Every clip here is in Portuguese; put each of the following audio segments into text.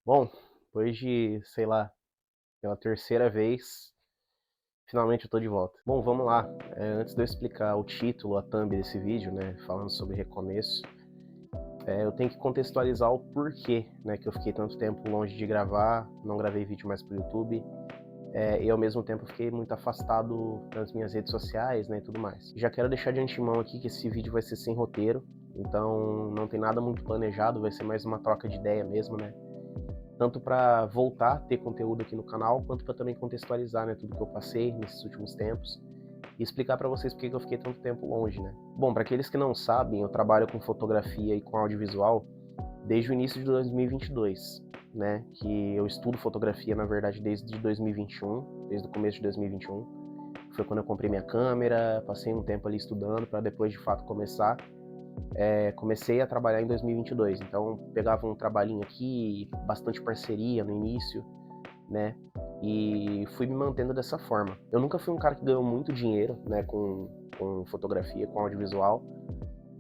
Bom, depois de, sei lá, pela terceira vez, finalmente eu tô de volta. Bom, vamos lá. Antes de eu explicar o título, a thumb desse vídeo, né, falando sobre recomeço, eu tenho que contextualizar o porquê, né, que eu fiquei tanto tempo longe de gravar, não gravei vídeo mais pro YouTube, e ao mesmo tempo fiquei muito afastado das minhas redes sociais, né, e tudo mais. Já quero deixar de antemão aqui que esse vídeo vai ser sem roteiro, então não tem nada muito planejado, vai ser mais uma troca de ideia mesmo, né, tanto para voltar a ter conteúdo aqui no canal, quanto para também contextualizar, né, tudo que eu passei nesses últimos tempos e explicar para vocês porque que eu fiquei tanto tempo longe, né. Bom, para aqueles que não sabem, eu trabalho com fotografia e com audiovisual desde o início de 2022, né, que eu estudo fotografia, na verdade, desde 2021, desde o começo de 2021. Foi quando eu comprei minha câmera, passei um tempo ali estudando para depois de fato começar. Comecei a trabalhar em 2022, então pegava um trabalhinho aqui, bastante parceria no início, né? E fui me mantendo dessa forma. Eu nunca fui um cara que ganhou muito dinheiro, né, com fotografia, com audiovisual,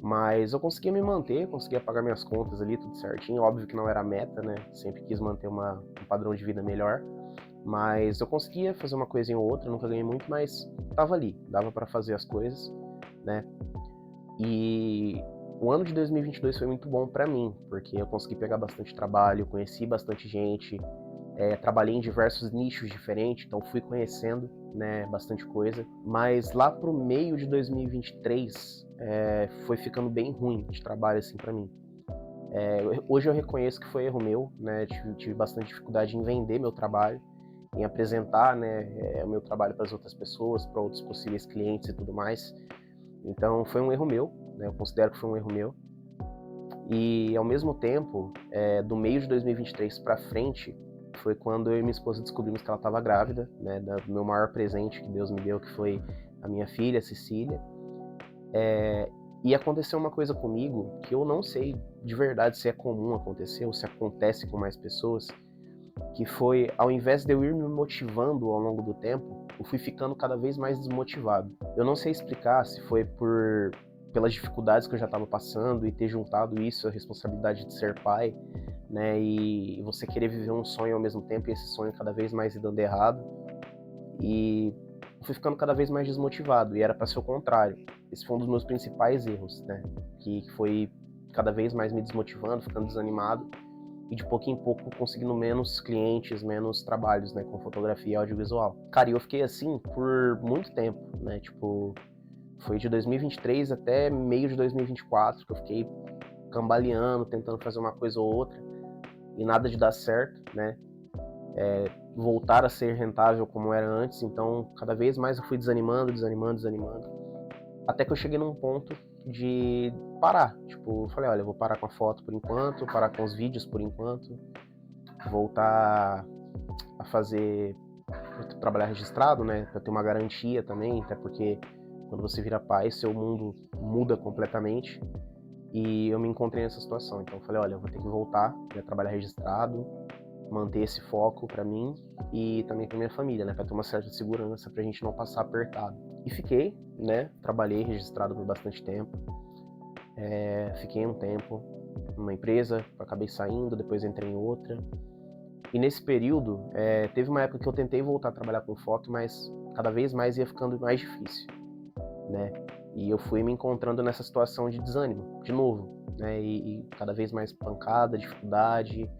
mas eu conseguia me manter, conseguia pagar minhas contas ali, tudo certinho. Óbvio que não era meta, né? Sempre quis manter um padrão de vida melhor, mas eu conseguia fazer uma coisinha ou outra, nunca ganhei muito, mas tava ali, dava para fazer as coisas, né? E o ano de 2022 foi muito bom para mim, porque eu consegui pegar bastante trabalho, conheci bastante gente, trabalhei em diversos nichos diferentes, então fui conhecendo, né, bastante coisa. Mas lá pro meio de 2023 foi ficando bem ruim de trabalho assim para mim. Hoje eu reconheço que foi erro meu, né? Tive bastante dificuldade em vender meu trabalho, em apresentar, né, o meu trabalho para as outras pessoas, para outros possíveis clientes e tudo mais. Então foi um erro meu, né? Eu considero que foi um erro meu. E ao mesmo tempo, do meio de 2023 para frente, foi quando eu e minha esposa descobrimos que ela estava grávida, né, do meu maior presente que Deus me deu, que foi a minha filha, Cecília. E aconteceu uma coisa comigo que eu não sei de verdade se é comum acontecer ou se acontece com mais pessoas, que foi, ao invés de eu ir me motivando ao longo do tempo, eu fui ficando cada vez mais desmotivado. Eu não sei explicar se foi pelas dificuldades que eu já estava passando e ter juntado isso, a responsabilidade de ser pai, né, e você querer viver um sonho ao mesmo tempo e esse sonho cada vez mais ir dando errado. E eu fui ficando cada vez mais desmotivado e era para ser o contrário. Esse foi um dos meus principais erros, né, que foi cada vez mais me desmotivando, ficando desanimado e de pouco em pouco conseguindo menos clientes, menos trabalhos, né, com fotografia e audiovisual. Cara, e eu fiquei assim por muito tempo, né, tipo, foi de 2023 até meio de 2024 que eu fiquei cambaleando, tentando fazer uma coisa ou outra e nada de dar certo, né, voltar a ser rentável como era antes, então cada vez mais eu fui desanimando, até que eu cheguei num ponto de parar, tipo, eu falei, olha, eu vou parar com a foto por enquanto, parar com os vídeos por enquanto, voltar a fazer trabalhar registrado, né, para ter uma garantia também, até porque quando você vira pai, seu mundo muda completamente. E eu me encontrei nessa situação, então eu falei, olha, eu vou ter que voltar a trabalhar registrado, manter esse foco para mim e também para minha família, né, para ter uma certa segurança pra gente não passar apertado. E fiquei, né, trabalhei registrado por bastante tempo. Fiquei um tempo numa empresa, acabei saindo, depois entrei em outra. E nesse período, teve uma época que eu tentei voltar a trabalhar com foto, mas cada vez mais ia ficando mais difícil, né? E eu fui me encontrando nessa situação de desânimo, de novo, né? E cada vez mais pancada, dificuldade.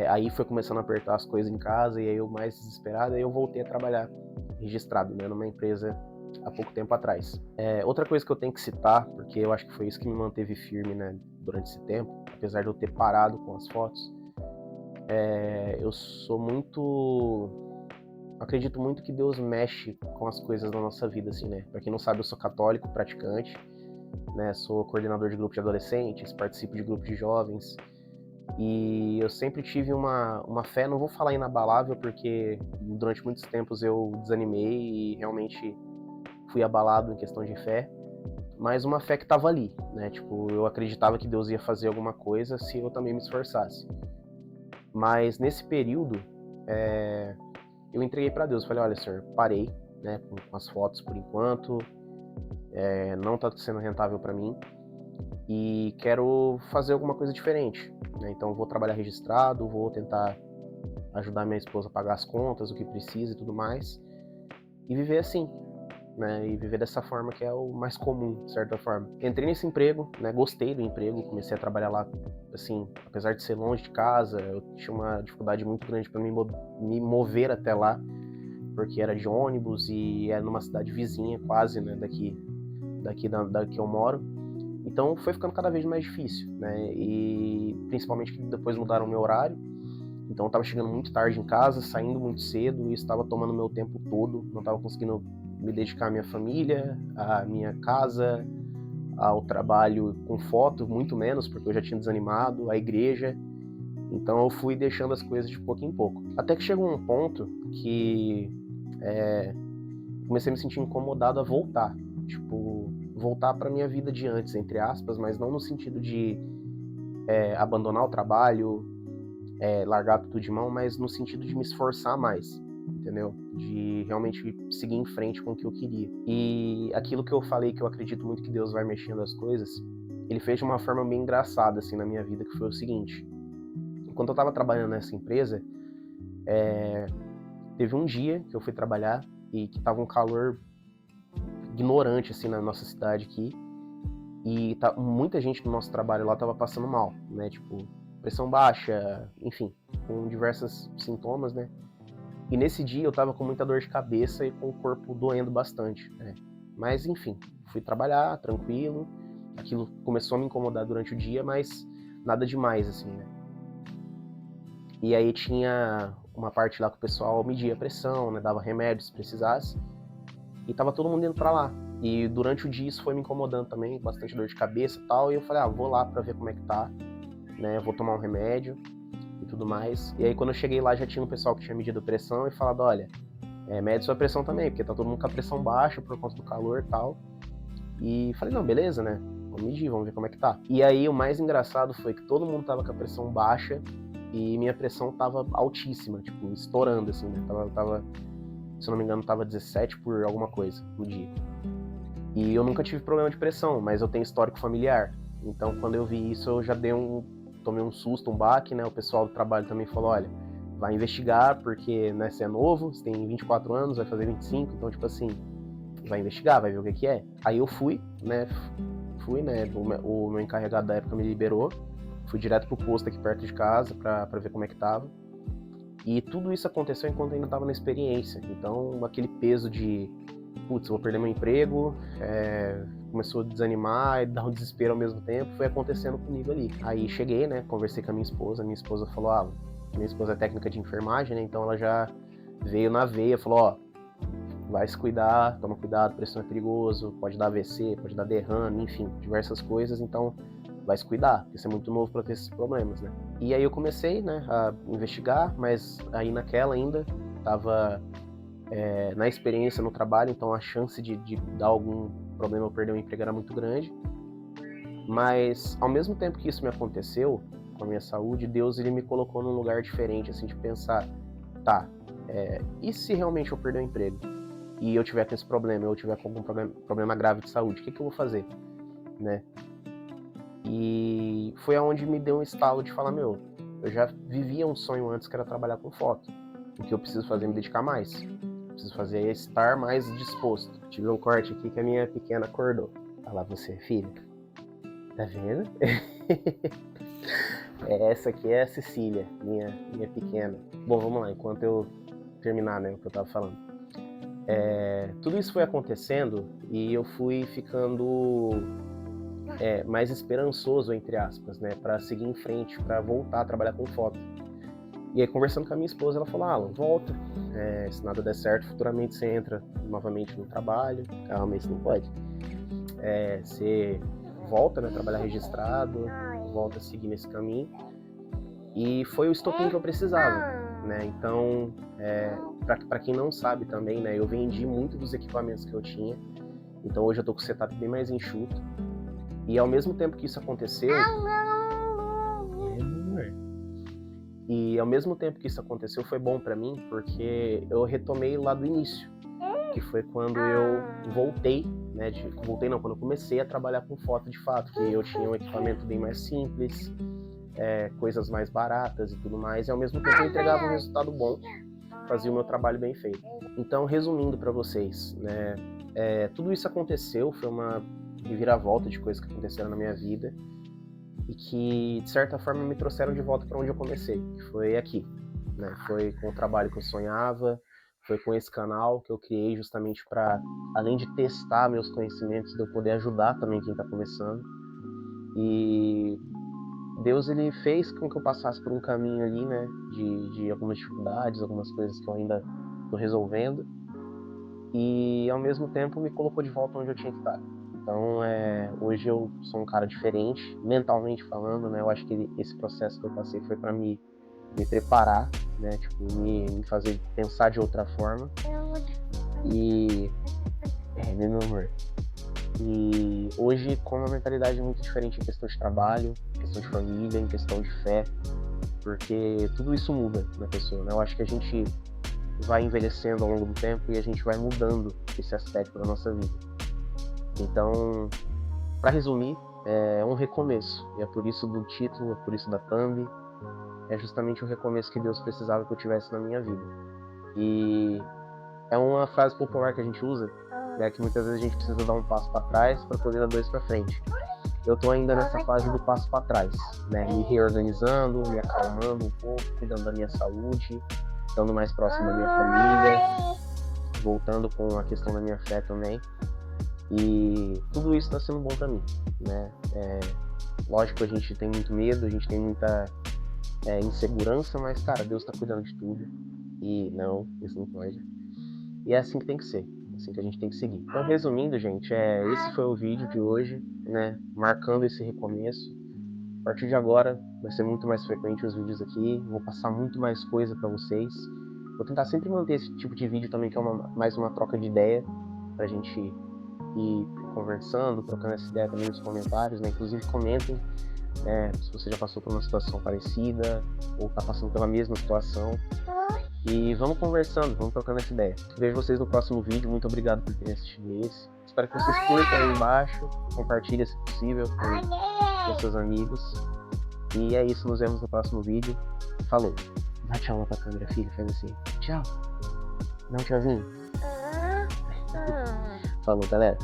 Aí foi começando a apertar as coisas em casa e aí eu mais desesperado, aí eu voltei a trabalhar registrado, né? Numa empresa há pouco tempo atrás. Outra coisa que eu tenho que citar, porque eu acho que foi isso que me manteve firme, né? Durante esse tempo, apesar de eu ter parado com as fotos, eu sou muito. Acredito muito que Deus mexe com as coisas da nossa vida, assim, né? Pra quem não sabe, eu sou católico, praticante, né? Sou coordenador de grupo de adolescentes, participo de grupo de jovens. E eu sempre tive uma fé, não vou falar inabalável, porque durante muitos tempos eu desanimei e realmente fui abalado em questão de fé, mas uma fé que estava ali, né? Tipo, eu acreditava que Deus ia fazer alguma coisa se eu também me esforçasse. Mas nesse período, eu entreguei para Deus. Falei, olha, senhor, parei, né, com as fotos por enquanto, não está sendo rentável para mim. e quero fazer alguma coisa diferente, né? Então vou trabalhar registrado, vou tentar ajudar minha esposa a pagar as contas, o que precisa e tudo mais, e viver assim, né? E viver dessa forma que é o mais comum, de certa forma. Entrei nesse emprego, né? Gostei do emprego, comecei a trabalhar lá, assim, apesar de ser longe de casa, eu tinha uma dificuldade muito grande para me mover até lá, porque era de ônibus e é numa cidade vizinha, quase, né? Daqui eu moro. Então foi ficando cada vez mais difícil, né? E principalmente que depois mudaram o meu horário. Então eu tava chegando muito tarde em casa, saindo muito cedo, e isso estava tomando meu tempo todo. Não estava conseguindo me dedicar à minha família, à minha casa, ao trabalho com foto, muito menos, porque eu já tinha desanimado, à igreja. Então eu fui deixando as coisas de pouco em pouco. Até que chegou um ponto que comecei a me sentir incomodado a voltar. Tipo, voltar para minha vida de antes, entre aspas, mas não no sentido de abandonar o trabalho, largar tudo de mão, mas no sentido de me esforçar mais, entendeu? De realmente seguir em frente com o que eu queria. E aquilo que eu falei, que eu acredito muito que Deus vai mexendo as coisas, ele fez de uma forma bem engraçada, assim, na minha vida, que foi o seguinte. Enquanto eu tava trabalhando nessa empresa, teve um dia que eu fui trabalhar e que tava um calor ignorante, assim, na nossa cidade aqui. E muita gente do nosso trabalho lá tava passando mal, né? Tipo, pressão baixa, enfim, com diversos sintomas, né? E nesse dia eu tava com muita dor de cabeça e com o corpo doendo bastante, né? Mas, enfim, fui trabalhar, tranquilo. Aquilo começou a me incomodar durante o dia, mas nada demais, assim, né? E aí tinha uma parte lá que o pessoal media a pressão, né? Dava remédios se precisasse. E tava todo mundo indo pra lá. E durante o dia isso foi me incomodando também, bastante dor de cabeça e tal. E eu falei, vou lá pra ver como é que tá, né? Vou tomar um remédio e tudo mais. E aí quando eu cheguei lá já tinha um pessoal que tinha medido a pressão e falado, olha, mede sua pressão também, porque tá todo mundo com a pressão baixa por conta do calor e tal. E falei, não, beleza, né? Vamos medir, vamos ver como é que tá. E aí o mais engraçado foi que todo mundo tava com a pressão baixa e minha pressão tava altíssima, tipo, estourando, assim, né? Tava se eu não me engano, tava 17 por alguma coisa no dia. E eu nunca tive problema de pressão, mas eu tenho histórico familiar. Então, quando eu vi isso, eu já tomei um susto, um baque, né? O pessoal do trabalho também falou, olha, vai investigar, porque, né, você é novo, você tem 24 anos, vai fazer 25, então, tipo assim, vai investigar, vai ver o que é. Aí eu fui, né, o meu encarregado da época me liberou, fui direto pro posto aqui perto de casa pra ver como é que tava. E tudo isso aconteceu enquanto eu ainda estava na experiência. Então, aquele peso de, putz, vou perder meu emprego, começou a desanimar e dar um desespero ao mesmo tempo, foi acontecendo comigo ali. Aí cheguei, né, conversei com a minha esposa falou, minha esposa é técnica de enfermagem, né, então ela já veio na veia, falou, vai se cuidar, toma cuidado, pressão é perigoso, pode dar AVC, pode dar derrame, enfim, diversas coisas, então vai se cuidar, porque você é muito novo para ter esses problemas, né? E aí eu comecei, né, a investigar, mas aí naquela ainda tava na experiência no trabalho, então a chance de dar algum problema ou perder o emprego era muito grande. Mas ao mesmo tempo que isso me aconteceu com a minha saúde, Deus ele me colocou num lugar diferente, assim, de pensar, tá, e se realmente eu perder o emprego e eu tiver com esse problema, eu tiver com algum problema grave de saúde, o que eu vou fazer, né? E foi aonde me deu um estalo de falar, meu, eu já vivia um sonho antes que era trabalhar com foto. O que eu preciso fazer é me dedicar mais. Preciso fazer é estar mais disposto. Tive um corte aqui que a minha pequena acordou. Olha lá você, filha. Tá vendo? Essa aqui é a Cecília, minha pequena. Bom, vamos lá, enquanto eu terminar, né, o que eu tava falando. Tudo isso foi acontecendo e eu fui ficando mais esperançoso, entre aspas, né, para seguir em frente, para voltar a trabalhar com foto. E aí, conversando com a minha esposa, ela falou, Alan, volta, se nada der certo, futuramente você entra novamente no trabalho, calma, isso não pode. Você volta, né, trabalhar registrado, volta a seguir nesse caminho. E foi o estopim que eu precisava, né, então, para quem não sabe também, né, eu vendi muito dos equipamentos que eu tinha, então hoje eu tô com o setup bem mais enxuto. E ao mesmo tempo que isso aconteceu... E ao mesmo tempo que isso aconteceu, foi bom pra mim, porque eu retomei lá do início, que foi quando eu voltei, né, quando eu comecei a trabalhar com foto de fato, que eu tinha um equipamento bem mais simples, coisas mais baratas e tudo mais, e ao mesmo tempo eu entregava um resultado bom, fazia o meu trabalho bem feito. Então, resumindo para vocês, né, tudo isso aconteceu, foi uma reviravolta de coisas que aconteceram na minha vida e que, de certa forma, me trouxeram de volta para onde eu comecei, que foi aqui, né, foi com o trabalho que eu sonhava, foi com esse canal que eu criei justamente para, além de testar meus conhecimentos, de eu poder ajudar também quem está começando. E Deus, ele fez com que eu passasse por um caminho ali, né, de algumas dificuldades, algumas coisas que eu ainda estou resolvendo, e ao mesmo tempo me colocou de volta onde eu tinha que estar. Então, hoje eu sou um cara diferente, mentalmente falando, né, eu acho que esse processo que eu passei foi para me preparar, né, tipo, me fazer pensar de outra forma, e... meu amor. E hoje, com uma mentalidade muito diferente em questão de trabalho, em questão de família, em questão de fé, porque tudo isso muda na pessoa, né? Eu acho que a gente vai envelhecendo ao longo do tempo e a gente vai mudando esse aspecto da nossa vida. Então, para resumir, é um recomeço. E é por isso do título, é por isso da thumb. É justamente o recomeço que Deus precisava que eu tivesse na minha vida. E é uma frase popular que a gente usa, né, que muitas vezes a gente precisa dar um passo para trás para poder dar dois para frente. Eu tô ainda nessa fase do passo para trás, né, me reorganizando, me acalmando um pouco, cuidando da minha saúde, estando mais próximo da minha família, voltando com a questão da minha fé também. E tudo isso está sendo bom para mim, né? Lógico que a gente tem muito medo, a gente tem muita insegurança, mas, cara, Deus tá cuidando de tudo. E não, isso não pode. E é assim que tem que ser, é assim que a gente tem que seguir. Então, resumindo, gente, esse foi o vídeo de hoje, né? Marcando esse recomeço. A partir de agora, vai ser muito mais frequente os vídeos aqui. Vou passar muito mais coisa para vocês. Vou tentar sempre manter esse tipo de vídeo também, que é mais uma troca de ideia, pra gente ir conversando, trocando essa ideia também nos comentários, né? Inclusive, comentem se você já passou por uma situação parecida ou está passando pela mesma situação. E vamos conversando, vamos trocando essa ideia. Vejo vocês no próximo vídeo. Muito obrigado por terem assistido esse. Espero que vocês curtam aí embaixo. Compartilhem se possível com seus amigos. E é isso, nos vemos no próximo vídeo. Falou. Dá tchau lá pra câmera, filho. Faz assim. Tchau. Dá um tchauzinho. Falou, galera.